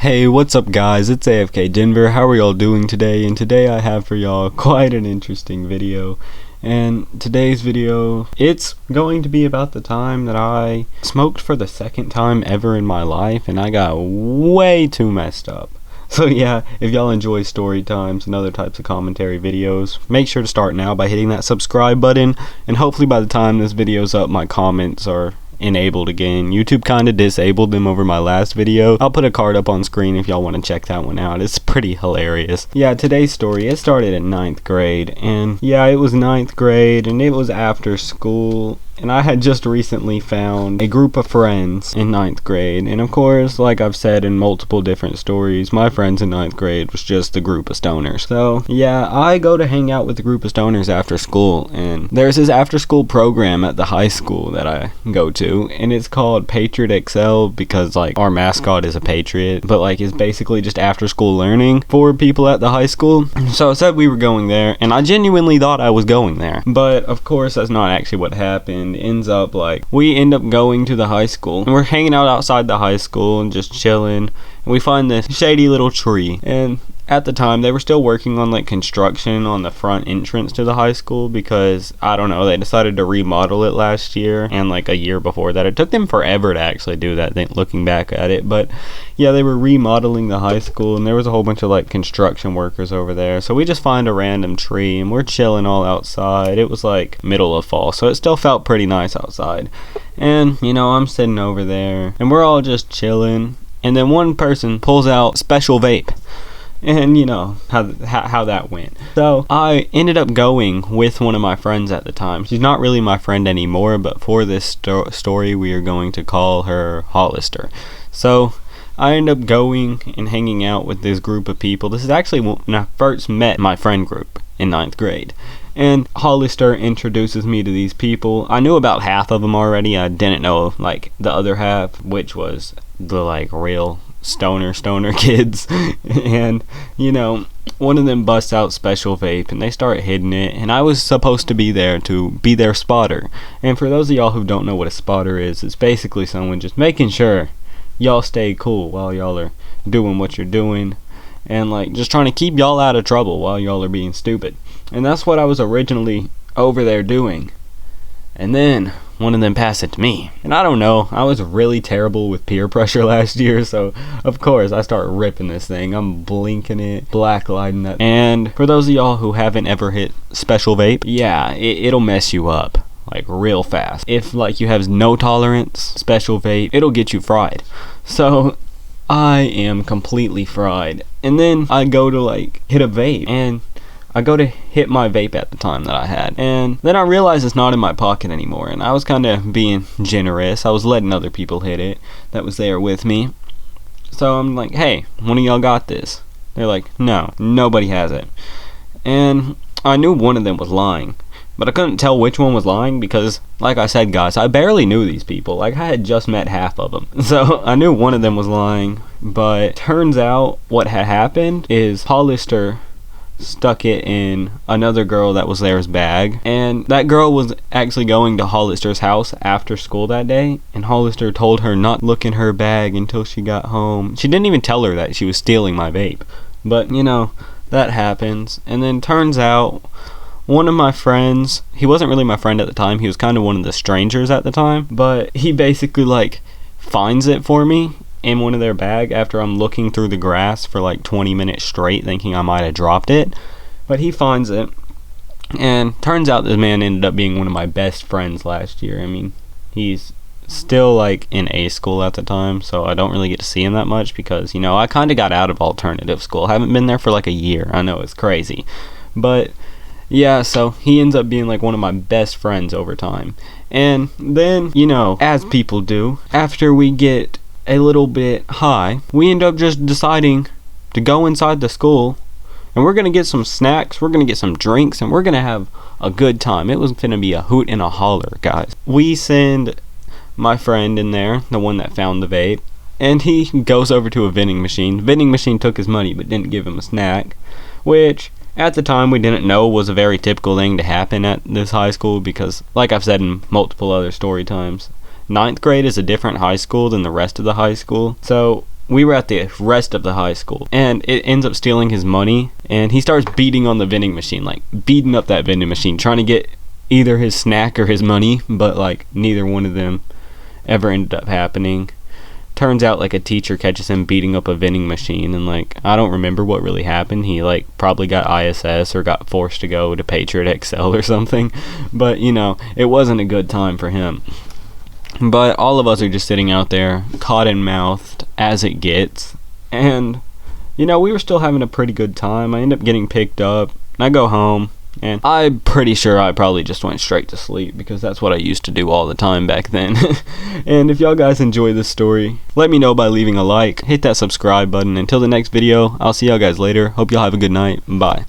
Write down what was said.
Hey, what's up guys? It's AFK Denver. How are y'all doing today? And today I have for y'all quite an interesting video. And today's video, it's going to be about the time that I smoked for the second time ever in my life, and I got way too messed up. So yeah, if y'all enjoy story times and other types of commentary videos, make sure to start now by hitting that subscribe button, and hopefully by the time this video's up, my comments are enabled again. YouTube kind of disabled them over my last video. I'll put a card up on screen if y'all want to check that one out. It's pretty hilarious. Yeah, today's story, it started in 9th grade, and yeah, it was 9th grade, and it was after school, and I had just recently found a group of friends in 9th grade, and of course, like I've said in multiple different stories, my friends in 9th grade was just a group of stoners. So yeah, I go to hang out with a group of stoners after school, and there's this after school program at the high school that I go to, and it's called Patriot XL because like our mascot is a patriot, but like it's basically just after school learning for people at the high school. So I said we were going there, and I genuinely thought I was going there, but of course that's not actually what happened. Ends up like we end up going to the high school, and we're hanging out outside the high school and just chilling, and we find this shady little tree. And at the time they were still working on like construction on the front entrance to the high school because I don't know, they decided to remodel it last year and like a year before that. It took them forever to actually do that thing, looking back at it, but yeah, they were remodeling the high school, and there was a whole bunch of like construction workers over there. So we just find a random tree and we're chilling all outside. It was like middle of fall, so it still felt pretty nice outside. And you know, I'm sitting over there and we're all just chilling, and then one person pulls out special vape. And you know how that went. So I ended up going with one of my friends at the time. She's not really my friend anymore, but for this story we are going to call her Hollister. So I ended up going and hanging out with this group of people. This is actually when I first met my friend group in 9th grade. And Hollister introduces me to these people. I knew about half of them already. I didn't know like the other half, which was the like real stoner kids. And you know, one of them busts out special vape and they start hitting it, and I was supposed to be there to be their spotter. And for those of y'all who don't know what a spotter is, it's basically someone just making sure y'all stay cool while y'all are doing what you're doing, and like just trying to keep y'all out of trouble while y'all are being stupid. And that's what I was originally over there doing. And then one of them passed it to me. And I don't know, I was really terrible with peer pressure last year, so of course I start ripping this thing. I'm blinking it, black lighting that. And for those of y'all who haven't ever hit special vape, yeah, it'll mess you up like real fast. If like you have no tolerance, special vape, it'll get you fried. So I am completely fried. And then I go to like hit a vape, and I go to hit my vape at the time that I had, and then I realized it's not in my pocket anymore, and I was kind of being generous. I was letting other people hit it that was there with me. So I'm like, hey, one of y'all got this? They're like, no, nobody has it. And I knew one of them was lying, but I couldn't tell which one was lying because, like I said guys, I barely knew these people. Like I had just met half of them. So I knew one of them was lying, but turns out what had happened is Hollister stuck it in another girl that was there's bag, and that girl was actually going to Hollister's house after school that day, and Hollister told her not to look in her bag until she got home. She didn't even tell her that she was stealing my vape, but you know, that happens. And then turns out one of my friends, he wasn't really my friend at the time, he was kind of one of the strangers at the time, but he basically like finds it for me in one of their bag after I'm looking through the grass for like 20 minutes straight thinking I might have dropped it. But he finds it, and turns out this man ended up being one of my best friends last year. I mean, he's still like in A school at the time, so I don't really get to see him that much because, you know, I kind of got out of alternative school. I haven't been there for like a year. I know, it's crazy, but yeah, so he ends up being like one of my best friends over time. And then, you know, as people do, after we get a little bit high, we end up just deciding to go inside the school, and we're gonna get some snacks, we're gonna get some drinks, and we're gonna have a good time. It was gonna be a hoot and a holler, guys. We send my friend in there, the one that found the vape, and he goes over to a vending machine. The vending machine took his money but didn't give him a snack, which at the time we didn't know was a very typical thing to happen at this high school because, like I've said in multiple other story times, 9th grade is a different high school than the rest of the high school. So we were at the rest of the high school, and it ends up stealing his money, and he starts beating on the vending machine, like beating up that vending machine, trying to get either his snack or his money, but like neither one of them ever ended up happening. Turns out like a teacher catches him beating up a vending machine, and like I don't remember what really happened. He like probably got ISS or got forced to go to Patriot XL or something, but you know, it wasn't a good time for him. But all of us are just sitting out there, cotton-mouthed as it gets, and you know, we were still having a pretty good time. I end up getting picked up, and I go home, and I'm pretty sure I probably just went straight to sleep, because that's what I used to do all the time back then. And if y'all guys enjoy this story, let me know by leaving a like, hit that subscribe button. Until the next video, I'll see y'all guys later. Hope y'all have a good night. Bye.